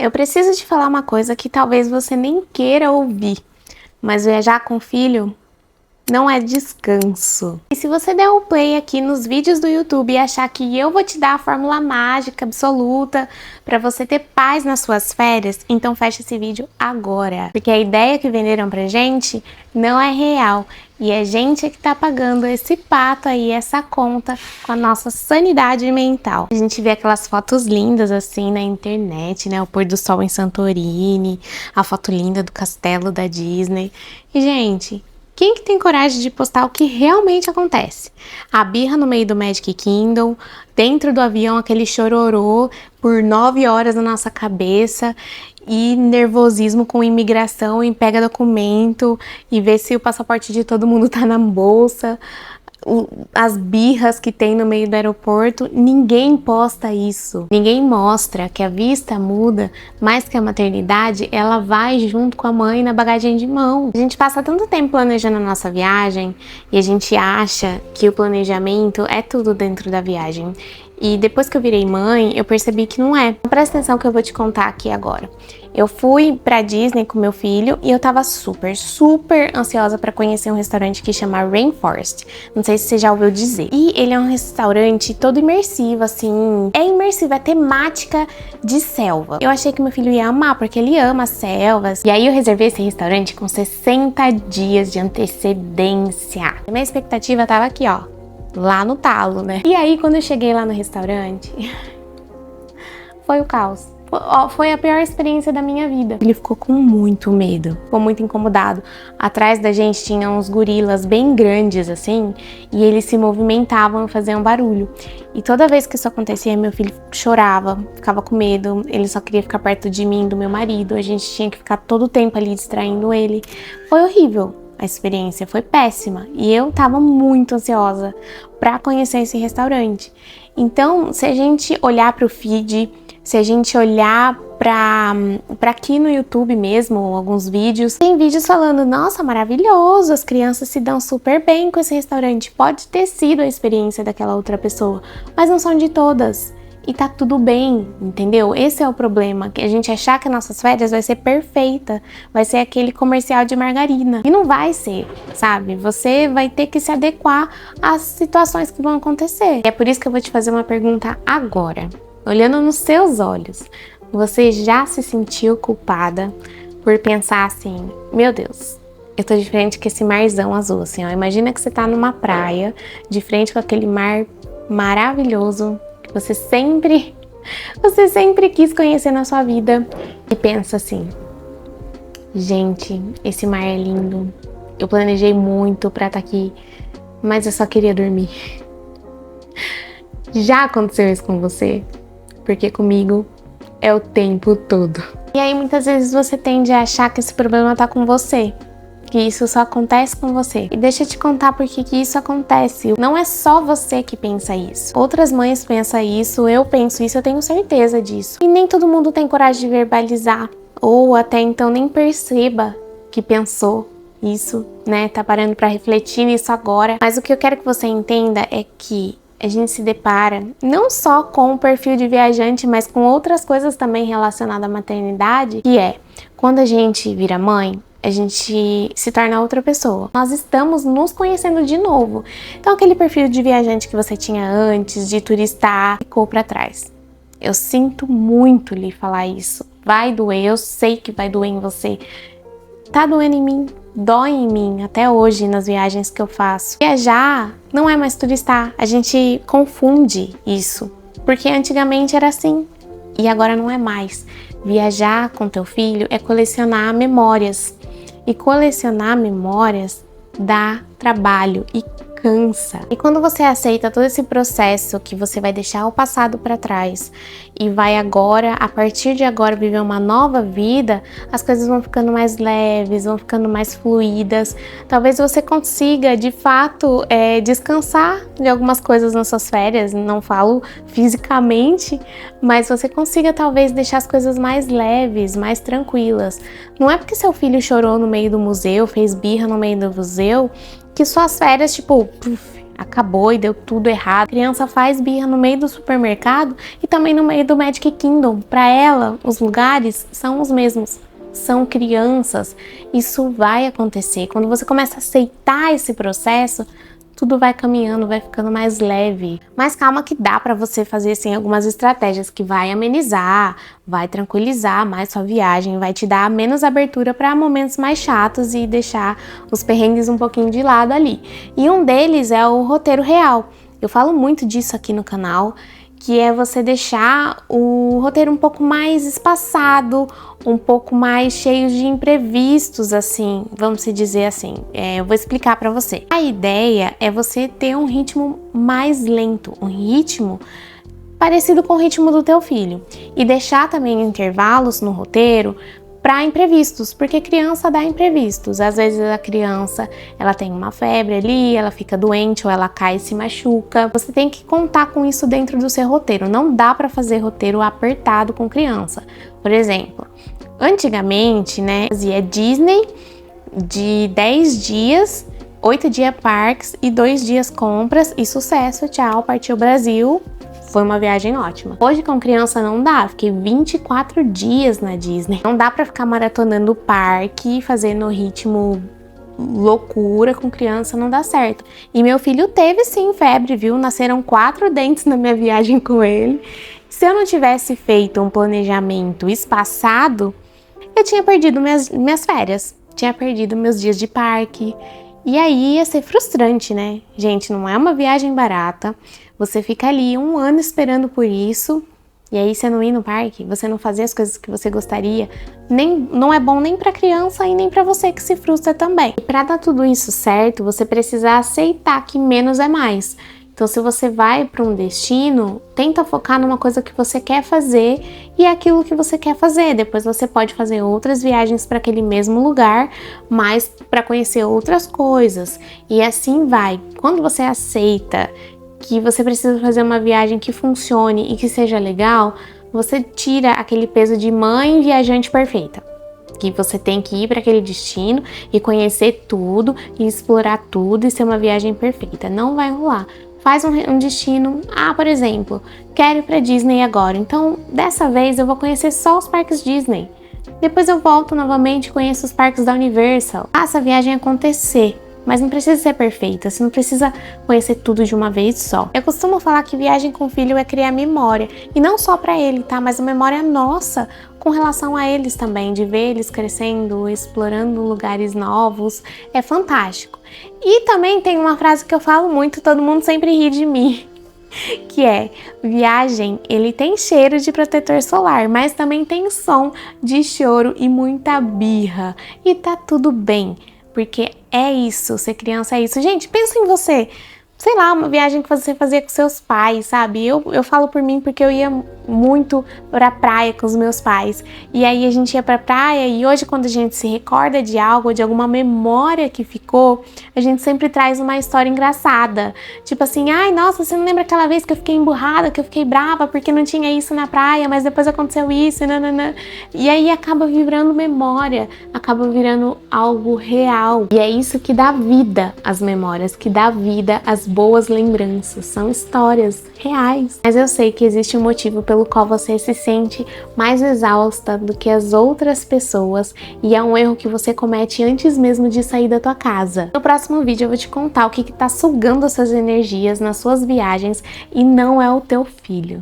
Eu preciso te falar uma coisa que talvez você nem queira ouvir, mas viajar com filho não é descanso. E se você der um play aqui nos vídeos do YouTube e achar que eu vou te dar a fórmula mágica absoluta para você ter paz nas suas férias, então fecha esse vídeo agora. Porque a ideia que venderam pra gente não é real. E é gente que tá pagando esse pato aí, essa conta com a nossa sanidade mental. A gente vê aquelas fotos lindas assim na internet, né? O pôr do sol em Santorini, a foto linda do castelo da Disney. E, gente, quem que tem coragem de postar o que realmente acontece? A birra no meio do Magic Kingdom, dentro do avião aquele chororô por 9 horas na nossa cabeça e nervosismo com imigração e pega documento e ver se o passaporte de todo mundo tá na bolsa. As birras que tem no meio do aeroporto, ninguém posta isso. Ninguém mostra que a vista muda, mais que a maternidade, ela vai junto com a mãe na bagagem de mão. A gente passa tanto tempo planejando a nossa viagem e a gente acha que o planejamento é tudo dentro da viagem. E depois que eu virei mãe, eu percebi que não é. Presta atenção que eu vou te contar aqui agora. Eu fui pra Disney com meu filho e eu tava super ansiosa pra conhecer um restaurante que chama Rainforest. Não sei se você já ouviu dizer. E ele é um restaurante todo imersivo, assim. É imersivo, é temática de selva. Eu achei que meu filho ia amar, porque ele ama selvas. E aí eu reservei esse restaurante com 60 dias de antecedência. A minha expectativa tava aqui, ó. Lá no talo, né? E aí, quando eu cheguei lá no restaurante, foi o caos. Foi a pior experiência da minha vida. Ele ficou com muito medo, ficou muito incomodado. Atrás da gente tinha uns gorilas bem grandes, assim, e eles se movimentavam e faziam barulho. E toda vez que isso acontecia, meu filho chorava, ficava com medo, ele só queria ficar perto de mim, do meu marido, a gente tinha que ficar todo o tempo ali distraindo ele. Foi horrível. A experiência foi péssima e eu tava muito ansiosa para conhecer esse restaurante. Então, se a gente olhar para o feed, se a gente olhar para aqui no YouTube mesmo, alguns vídeos, tem vídeos falando, nossa, maravilhoso, as crianças se dão super bem com esse restaurante. Pode ter sido a experiência daquela outra pessoa, mas não são de todas. E tá tudo bem, entendeu? Esse é o problema, que a gente achar que nossas férias vai ser perfeita, vai ser aquele comercial de margarina. E não vai ser, sabe? Você vai ter que se adequar às situações que vão acontecer. E é por isso que eu vou te fazer uma pergunta agora. Olhando nos seus olhos, você já se sentiu culpada por pensar assim, meu Deus, eu tô de frente com esse marzão azul, assim, ó. Imagina que você tá numa praia, de frente com aquele mar maravilhoso, você sempre quis conhecer na sua vida e pensa assim, gente, esse mar é lindo, eu planejei muito pra estar aqui, mas eu só queria dormir. Já aconteceu isso com você? Porque comigo é o tempo todo. E aí muitas vezes você tende a achar que esse problema tá com você, que isso só acontece com você. E deixa eu te contar por que isso acontece. Não é só você que pensa isso. Outras mães pensam isso, eu penso isso, eu tenho certeza disso. E nem todo mundo tem coragem de verbalizar, ou até então nem perceba que pensou isso, né? Tá parando pra refletir nisso agora. Mas o que eu quero que você entenda é que a gente se depara não só com o perfil de viajante, mas com outras coisas também relacionadas à maternidade, que é, quando a gente vira mãe, a gente se torna outra pessoa. Nós estamos nos conhecendo de novo. Então aquele perfil de viajante que você tinha antes, de turista, ficou pra trás. Eu sinto muito lhe falar isso. Vai doer, eu sei que vai doer em você. Tá doendo em mim, dói em mim até hoje nas viagens que eu faço. Viajar não é mais turistar, a gente confunde isso. Porque antigamente era assim e agora não é mais. Viajar com teu filho é colecionar memórias. E colecionar memórias dá trabalho e cansa. E quando você aceita todo esse processo que você vai deixar o passado para trás e vai agora, a partir de agora, viver uma nova vida, as coisas vão ficando mais leves, vão ficando mais fluídas. Talvez você consiga, de fato, descansar de algumas coisas nas suas férias, não falo fisicamente, mas você consiga talvez deixar as coisas mais leves, mais tranquilas. Não é porque seu filho chorou no meio do museu, fez birra no meio do museu, que suas férias, tipo, acabou e deu tudo errado. A criança faz birra no meio do supermercado e também no meio do Magic Kingdom. Para ela, os lugares são os mesmos. São crianças. Isso vai acontecer. Quando você começa a aceitar esse processo, tudo vai caminhando, vai ficando mais leve. Mas calma que dá para você fazer assim algumas estratégias que vai amenizar, vai tranquilizar mais sua viagem, vai te dar menos abertura para momentos mais chatos e deixar os perrengues um pouquinho de lado ali. E um deles é o roteiro real. Eu falo muito disso aqui no canal, que é você deixar o roteiro um pouco mais espaçado, um pouco mais cheio de imprevistos, assim, vamos se dizer assim. Eu vou explicar para você. A ideia é você ter um ritmo mais lento, um ritmo parecido com o ritmo do teu filho. E deixar também intervalos no roteiro para imprevistos, porque criança dá imprevistos. Às vezes a criança, ela tem uma febre ali, ela fica doente ou ela cai e se machuca. Você tem que contar com isso dentro do seu roteiro. Não dá para fazer roteiro apertado com criança. Por exemplo, antigamente, né, fazia Disney de 10 dias, 8 dias parques e 2 dias compras e sucesso, tchau, partiu Brasil. Foi uma viagem ótima. Hoje com criança não dá, fiquei 24 dias na Disney. Não dá pra ficar maratonando o parque, fazendo ritmo loucura com criança, não dá certo. E meu filho teve sim febre, viu? Nasceram 4 dentes na minha viagem com ele. Se eu não tivesse feito um planejamento espaçado, eu tinha perdido minhas férias, tinha perdido meus dias de parque. E aí ia ser frustrante, né? Gente, não é uma viagem barata. Você fica ali 1 ano esperando por isso, e aí você não ir no parque, você não fazer as coisas que você gostaria, não é bom nem para criança e nem para você que se frustra também. E para dar tudo isso certo, você precisa aceitar que menos é mais. Então, se você vai para um destino, tenta focar numa coisa que você quer fazer e é aquilo que você quer fazer. Depois você pode fazer outras viagens para aquele mesmo lugar, mas para conhecer outras coisas. E assim vai. Quando você aceita que você precisa fazer uma viagem que funcione e que seja legal, você tira aquele peso de mãe viajante perfeita. Que você tem que ir para aquele destino e conhecer tudo e explorar tudo e ser uma viagem perfeita. Não vai rolar. Faz um destino, por exemplo, quero ir para Disney agora, então dessa vez eu vou conhecer só os parques Disney. Depois eu volto novamente e conheço os parques da Universal. Faça a viagem acontecer, mas não precisa ser perfeita, você não precisa conhecer tudo de uma vez só. Eu costumo falar que viagem com filho é criar memória, e não só para ele, tá? Mas a memória nossa com relação a eles também, de ver eles crescendo, explorando lugares novos, é fantástico. E também tem uma frase que eu falo muito, todo mundo sempre ri de mim, que é: viagem, ele tem cheiro de protetor solar, mas também tem som de choro e muita birra. E tá tudo bem, porque é isso, ser criança é isso. Gente, pensa em você, sei lá, uma viagem que você fazia com seus pais, sabe? Eu falo por mim porque eu ia muito pra praia com os meus pais. E aí a gente ia pra praia e hoje quando a gente se recorda de algo, de alguma memória que ficou, a gente sempre traz uma história engraçada. Tipo assim, ai, nossa, você não lembra aquela vez que eu fiquei emburrada, que eu fiquei brava porque não tinha isso na praia, mas depois aconteceu isso, nananã. E aí acaba virando memória, acaba virando algo real. E é isso que dá vida às memórias, que dá vida às boas lembranças, são histórias reais. Mas eu sei que existe um motivo pelo qual você se sente mais exausta do que as outras pessoas e é um erro que você comete antes mesmo de sair da tua casa. No próximo vídeo eu vou te contar o que tá sugando essas energias nas suas viagens e não é o teu filho.